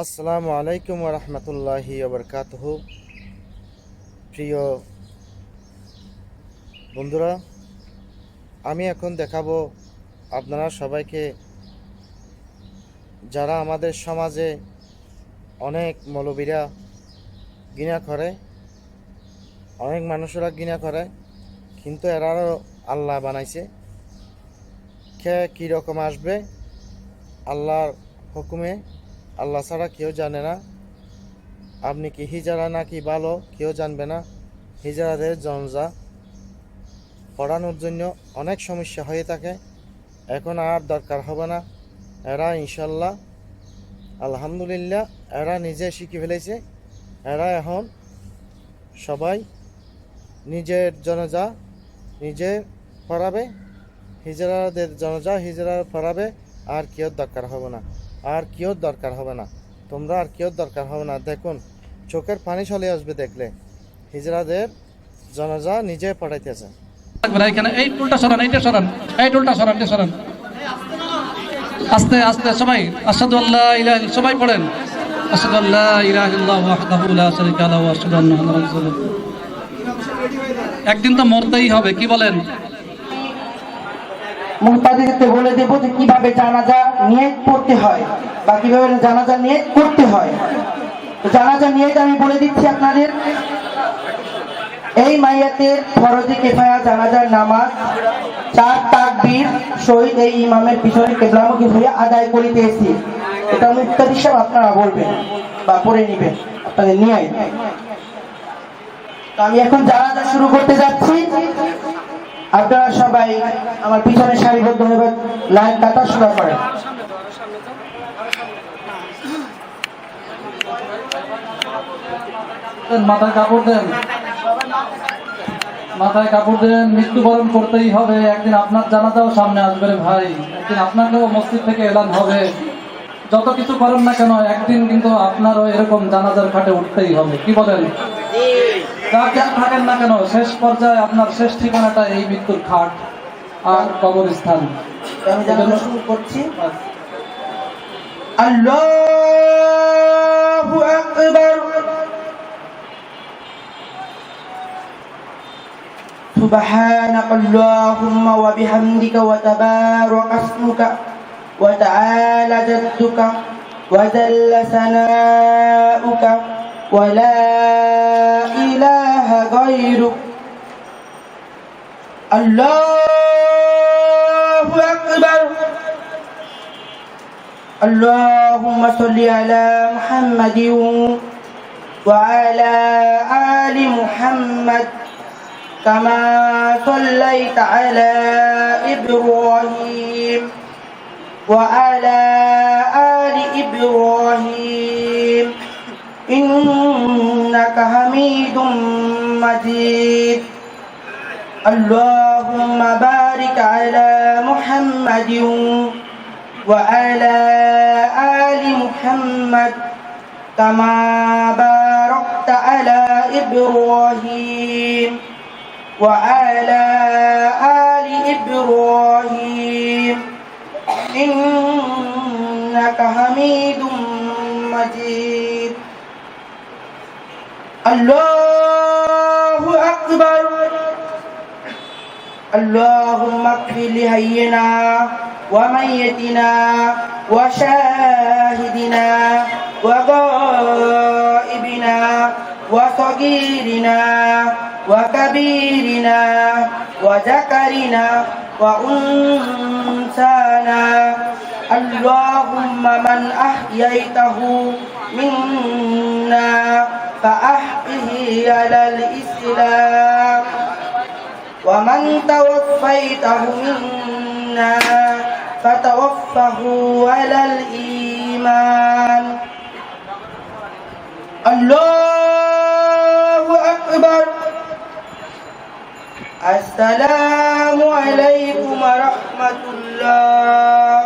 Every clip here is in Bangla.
আসসালামু আলাইকুম ওয়া রাহমাতুল্লাহি ওয়া বারাকাতুহু। প্রিয় বন্ধুরা, আমি এখন দেখাবো আপনারা সবাইকে, যারা আমাদের সমাজে অনেক মৌলবীরা ঘৃণা করে, অনেক মানুষেরা ঘৃণা করে, কিন্তু এরাও আল্লাহ বানাইছে। কে কীরকম আসবে আল্লাহর হুকুমে, আল্লাহ ছাড়া কেউ জানে না। আপনি কি হিজড়া নাকি ভালো কেউ জানবে না। হিজড়াদের জনজা পড়ানোর জন্য অনেক সমস্যা হয়ে থাকে, এখন আর দরকার হবে না। এরা ইনশাল্লাহ আলহামদুলিল্লাহ এরা নিজে শিখে ফেলেছে। এরা এখন সবাই নিজের জনজা নিজে পড়াবে, হিজড়াদের জনজা হিজড়া পড়াবে। আর কেউ দরকার হবে না, আর কেউ দরকার হবে না, তোমরা আর কেউ দরকার হবে না। দেখুন, চোখের পানি চলে আসবে দেখলে হিজড়াদের জনজা নিজে পড়াইতেছে। এখানে এই টুলটা সরান, এইটা সরান, এই টুলটা সরান, এটা সরান। আস্তে আস্তে সবাই আশহাদু আল্লা ইলাহা ইল্লাল্লাহ সবাই পড়েন। আশহাদু আল্লা ইলাহা ইল্লাল্লাহু ওয়াহদাহু লা শারীকা লাহু ওয়া আশহাদু আন্না মুহাম্মাদান রাসূলুল্লাহ। একদিন তো মরতেই হবে, কি বলেন? মুহতাদিরকে বলে দেব যে কিভাবে জানাজা নিয়ত পড়তে হয় বা কিভাবে জানাজা নিয়ত করতে হয়। তো জানাজা নিয়ত আমি বলে দিচ্ছি আপনাদের। এই মাইয়াতের ফরজে কিফায়া জানাজার নামাজ 4 তাকবীর শহীদ এই ইমামের পিছনে কিবলামুখী হয়ে আদায় করিতেছি। এটা মুক্তাদি সাহেব আপনারা বলবেন বা পড়ে নেবেন আপনাদের নিয়ত। তো আমি এখন জানাজা শুরু করতে যাচ্ছি। আপনারা সবাই আমার পিছনে সারিবদ্ধভাবে লাইন কাটা শুরু করেন। মাথায় কাপড় দেন, মাথায় কাপড় দেন। মৃত্যুবরণ করতেই হবে, একদিন আপনার জানাজাও সামনে আসবে রে ভাই, একদিন আপনাকেও মসজিদ থেকে এলান হবে। যত কিছু করেন না কেন, একদিন কিন্তু আপনারও এরকম জানাজার খাটে উঠতেই হবে, কি বলেন? যার থাকেন না কেন, শেষ পর্যায়ে আপনার শেষ ঠিকানাটা এই মৃত্যুর খাট আর কবরস্থান। আমি জানাজা শুরু করছি। আল্লাহু আকবার। سبحانك اللهم وبحمدك وتبارك اسمك وتعالى جدك وجل ثناؤك ولا إله غيرك. الله أكبر. اللهم صل على محمد وعلى آل محمد كما صليت على إبراهيم وعلى آل إبراهيم إنك حميد مجيد. اللهم بارك على محمد وعلى آل محمد كما باركت على إبراهيم وعلى آل إبراهيم إنك حميد مجيد. الله أكبر. اللهم اغفر لحينا وميتنا وشاهدنا وغائبنا وصغيرنا وكبيرنا وذكرنا وأنثانا. اللهم من أحييته منا فأحيه على الإسلام ومن توفيته منا فتوفه على الإيمان. الله أكبر. السلام عليكم ورحمة الله.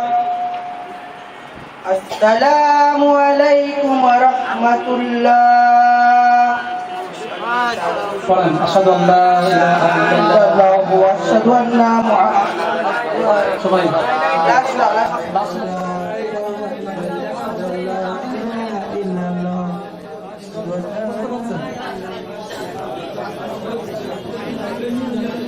السلام عليكم ورحمة الله. أشهد أن لا إله إلا الله وأشهد أن محمدا সবাই